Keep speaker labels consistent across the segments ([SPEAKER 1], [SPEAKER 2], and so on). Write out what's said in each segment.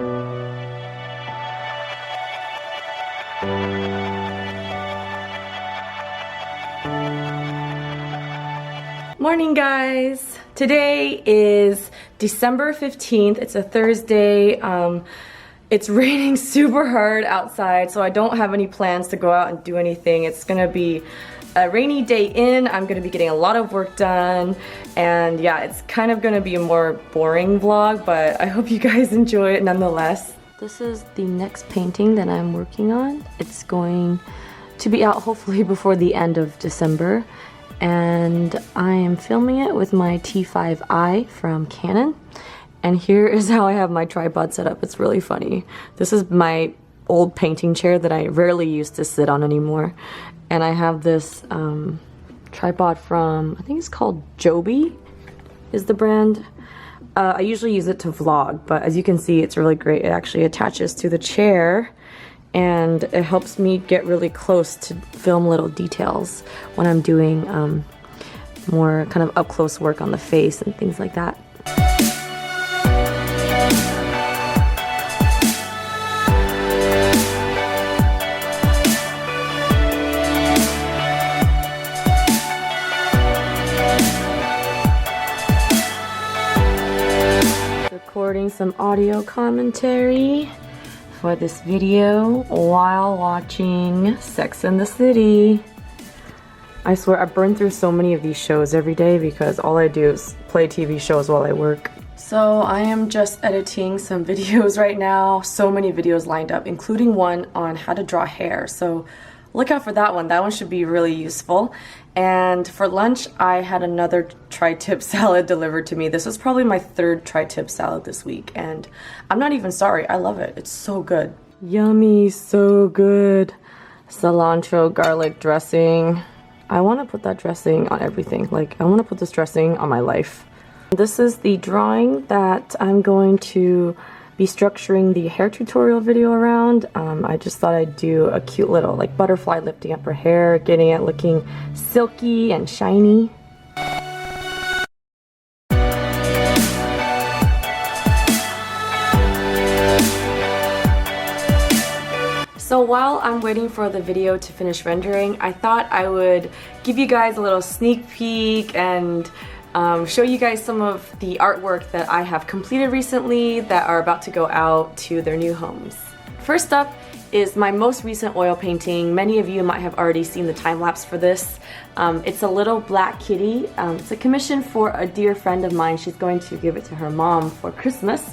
[SPEAKER 1] Morning guys! Today is December 15th. It's a Thursday. It's raining super hard outside, so I don't have any plans to go out and do anything. It's gonna be a rainy day in. I'm gonna be getting a lot of work done, and yeah, it's kind of gonna be a more boring vlog, but I hope you guys enjoy it nonetheless. This is the next painting that I'm working on. It's going to be out hopefully before the end of December. And I am filming it with my T5i from Canon. And here is how I have my tripod set up. It's really funny. This is my old painting chair that I rarely used to sit on anymore. And I have this tripod from, I think it's called Joby is the brand. I usually use it to vlog, but as you can see, it's really great. It actually attaches to the chair, and it helps me get really close to film little details when I'm doing more kind of up-close work on the face and things like that. Recording some audio commentary for this video while watching Sex and the City. I swear I burn through so many of these shows every day because all I do is play TV shows while I work. So I am just editing some videos right now. So many videos lined up, including one on how to draw hair. So look out for that one. That one should be really useful. And for lunch, I had another tri-tip salad delivered to me. This is probably my third tri-tip salad this week, and I'm not even sorry. I love it. It's so good. Yummy, so good. Cilantro garlic dressing. I want to put that dressing on everything. Like, I want to put this dressing on my life. This is the drawing that I'm going to be structuring the hair tutorial video around. I just thought I'd do a cute little like butterfly lifting up her hair, getting it looking silky and shiny. So while I'm waiting for the video to finish rendering, I thought I would give you guys a little sneak peek and show you guys some of the artwork that I have completed recently that are about to go out to their new homes. First up is my most recent oil painting. Many of you might have already seen the time-lapse for this. It's a little black kitty. It's a commission for a dear friend of mine. She's going to give it to her mom for Christmas.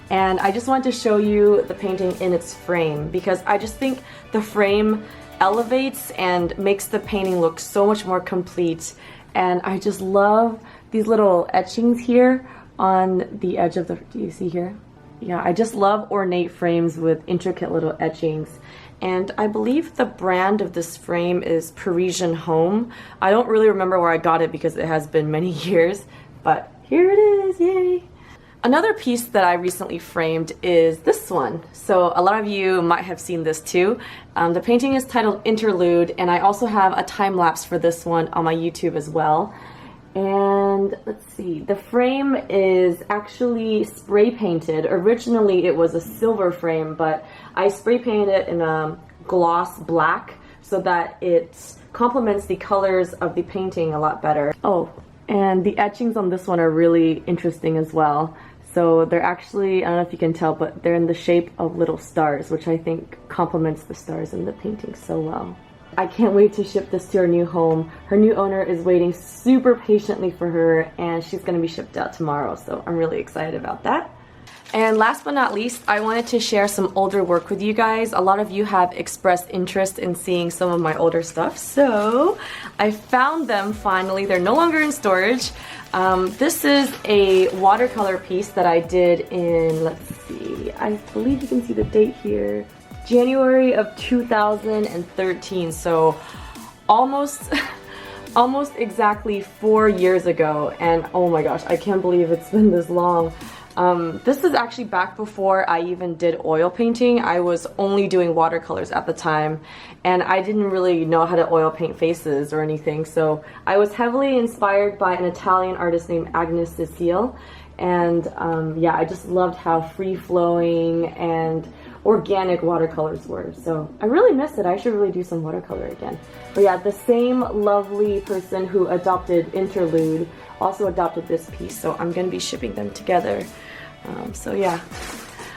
[SPEAKER 1] And I just wanted to show you the painting in its frame because I just think the frame elevates and makes the painting look so much more complete. And I just love these little etchings here on the edge of the, do you see here? Yeah, I just love ornate frames with intricate little etchings. And I believe the brand of this frame is Parisian Home. I don't really remember where I got it because it has been many years, but here it is, yay! Another piece that I recently framed is this one. So a lot of you might have seen this too. The painting is titled Interlude, and I also have a time-lapse for this one on my YouTube as well. And let's see, the frame is actually spray painted. Originally it was a silver frame, but I spray painted it in a gloss black so that it complements the colors of the painting a lot better. Oh, and the etchings on this one are really interesting as well. So they're actually, I don't know if you can tell, but they're in the shape of little stars, which I think complements the stars in the painting so well. I can't wait to ship this to her new home. Her new owner is waiting super patiently for her, and she's going to be shipped out tomorrow, so I'm really excited about that. And last but not least, I wanted to share some older work with you guys. A lot of you have expressed interest in seeing some of my older stuff, so I found them finally. They're no longer in storage. This is a watercolor piece that I did in, let's see, I believe you can see the date here, January of 2013, so almost exactly 4 years ago, and oh my gosh, I can't believe it's been this long. This is actually back before I even did oil painting. I was only doing watercolors at the time, and I didn't really know how to oil paint faces or anything, so I was heavily inspired by an Italian artist named Agnes Cecile, And yeah, I just loved how free-flowing and organic watercolors were. So I really miss it. I should really do some watercolor again. But yeah, the same lovely person who adopted Interlude also adopted this piece, so I'm gonna be shipping them together. So yeah,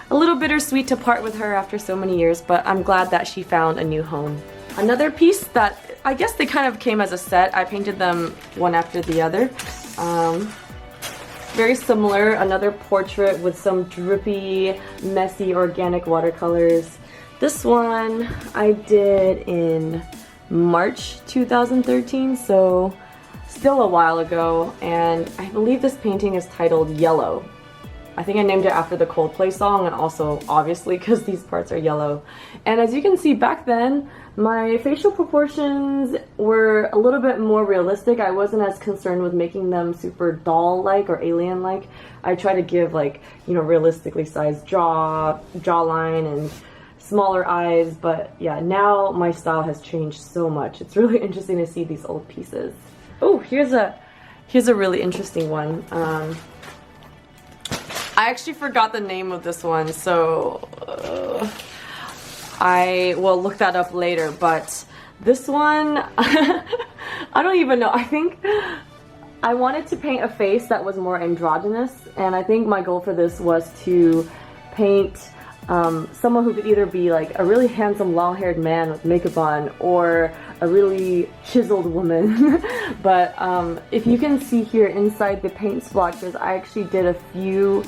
[SPEAKER 1] a little bittersweet to part with her after so many years, but I'm glad that she found a new home. Another piece that I guess they kind of came as a set. I painted them one after the other. Very similar, another portrait with some drippy, messy, organic watercolors. This one I did in March 2013, so still a while ago, and I believe this painting is titled Yellow. I think I named it after the Coldplay song, and also obviously because these parts are yellow. And as you can see, back then my facial proportions were a little bit more realistic. I wasn't as concerned with making them super doll-like or alien-like. I try to give, like, you know, realistically sized jawline and smaller eyes, but yeah, now my style has changed so much. It's really interesting to see these old pieces. Oh, here's a really interesting one. I actually forgot the name of this one, so I will look that up later, but this one, I don't even know. I think I wanted to paint a face that was more androgynous, and I think my goal for this was to paint someone who could either be like a really handsome long-haired man with makeup on or a really chiseled woman. But if you can see here inside the paint splotches, I actually did a few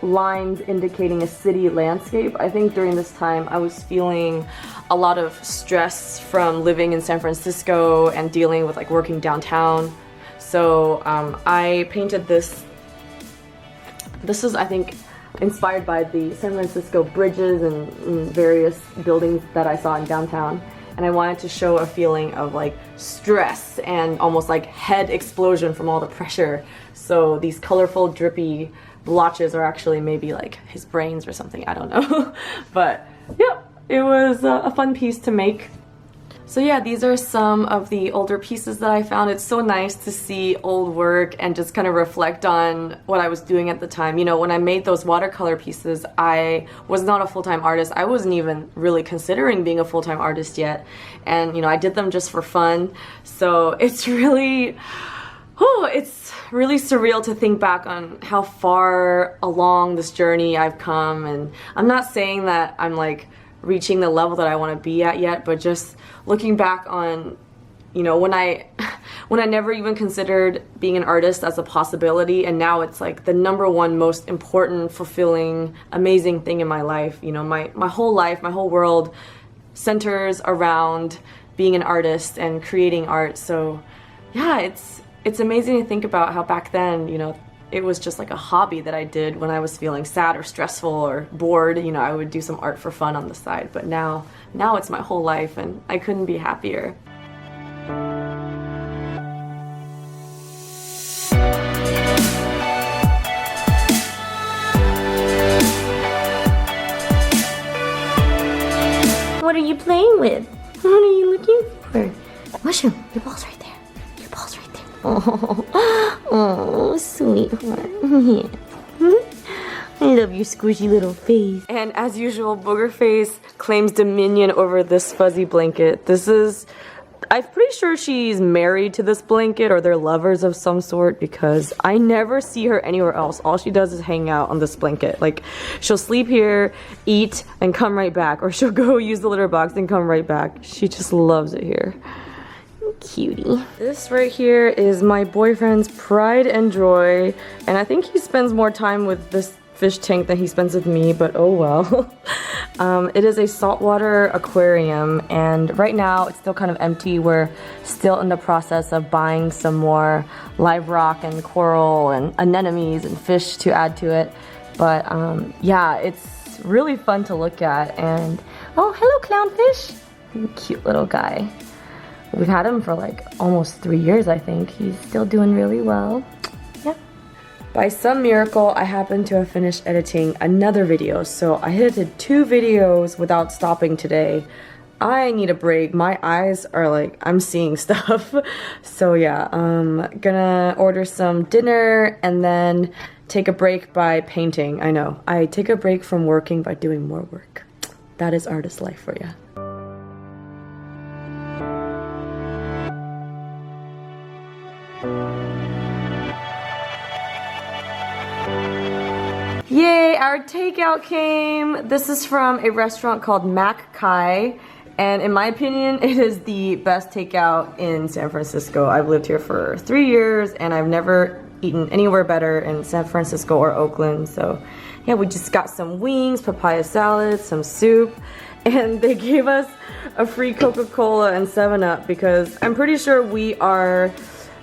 [SPEAKER 1] lines indicating a city landscape. I think during this time I was feeling a lot of stress from living in San Francisco and dealing with like working downtown. So I painted this. This is, I think, inspired by the San Francisco bridges and various buildings that I saw in downtown. And I wanted to show a feeling of like stress and almost like head explosion from all the pressure. So these colorful, drippy blotches are actually maybe like his brains or something, I don't know. But yeah, it was a fun piece to make. So yeah, these are some of the older pieces that I found. It's so nice to see old work and just kind of reflect on what I was doing at the time. You know, when I made those watercolor pieces, I was not a full-time artist. I wasn't even really considering being a full-time artist yet. And, you know, I did them just for fun. So it's really, it's really surreal to think back on how far along this journey I've come. And I'm not saying that I'm like reaching the level that I want to be at yet, but just looking back on, you know, when I never even considered being an artist as a possibility, and now it's like the #1 most important, fulfilling, amazing thing in my life. You know, my whole life, my whole world centers around being an artist and creating art. So yeah, it's amazing to think about how back then, you know, it was just like a hobby that I did when I was feeling sad or stressful or bored. You know, I would do some art for fun on the side, but now it's my whole life, and I couldn't be happier.
[SPEAKER 2] What are you playing with? What are you looking for? Mushroom, your ball's right there. Your ball's right there. Oh, sweetheart. I love your squishy little face.
[SPEAKER 1] And as usual, Booger Face claims dominion over this fuzzy blanket. I'm pretty sure she's married to this blanket, or they're lovers of some sort, because I never see her anywhere else. All she does is hang out on this blanket. Like, she'll sleep here, eat, and come right back, or she'll go use the litter box and come right back. She just loves it here.
[SPEAKER 2] Cutie.
[SPEAKER 1] This right here is my boyfriend's pride and joy, and I think he spends more time with this fish tank than he spends with me, but oh well. It is a saltwater aquarium, and right now it's still kind of empty. We're still in the process of buying some more live rock and coral and anemones and fish to add to it. But yeah, it's really fun to look at. And oh, hello Clownfish. Cute little guy. We've had him for like almost 3 years, I think. He's still doing really well. Yeah. By some miracle, I happened to have finished editing another video, so I edited 2 videos without stopping today. I need a break. My eyes are like, I'm seeing stuff. So yeah, I'm gonna order some dinner and then take a break by painting. I know. I take a break from working by doing more work. That is artist life for you. Yay, our takeout came. This is from a restaurant called Mac Kai, and in my opinion, it is the best takeout in San Francisco. I've lived here for 3 years, and I've never eaten anywhere better in San Francisco or Oakland. So yeah, we just got some wings, papaya salad, some soup, and they gave us a free Coca-Cola and 7-Up because I'm pretty sure we are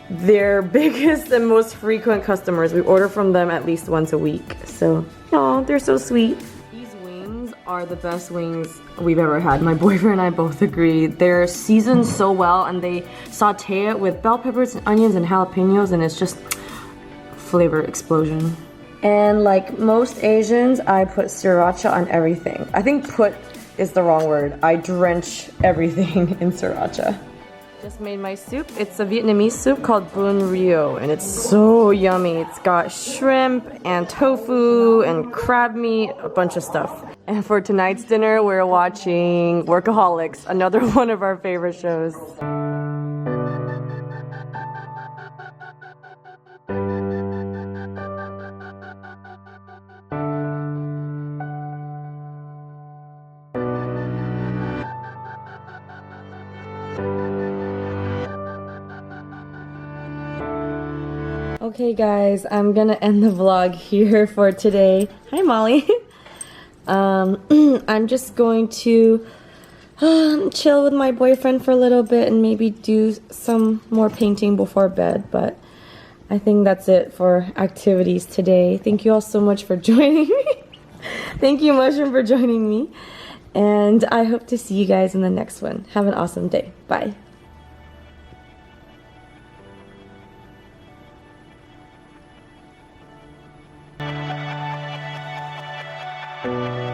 [SPEAKER 1] their biggest and most frequent customers. We order from them at least once a week. So, oh, they're so sweet. These wings are the best wings we've ever had. My boyfriend and I both agree. They're seasoned so well, and they saute it with bell peppers and onions and jalapenos, and it's just flavor explosion. And like most Asians, I put sriracha on everything. I think put is the wrong word. I drench everything in sriracha. Just made my soup. It's a Vietnamese soup called Bun Rio, and it's so yummy. It's got shrimp and tofu and crab meat, a bunch of stuff. And for tonight's dinner, we're watching Workaholics, another one of our favorite shows. Okay guys, I'm gonna end the vlog here for today. Hi Molly. I'm just going to chill with my boyfriend for a little bit and maybe do some more painting before bed, but I think that's it for activities today. Thank you all so much for joining me. Thank you Mushroom for joining me, and I hope to see you guys in the next one. Have an awesome day. Bye. Thank you.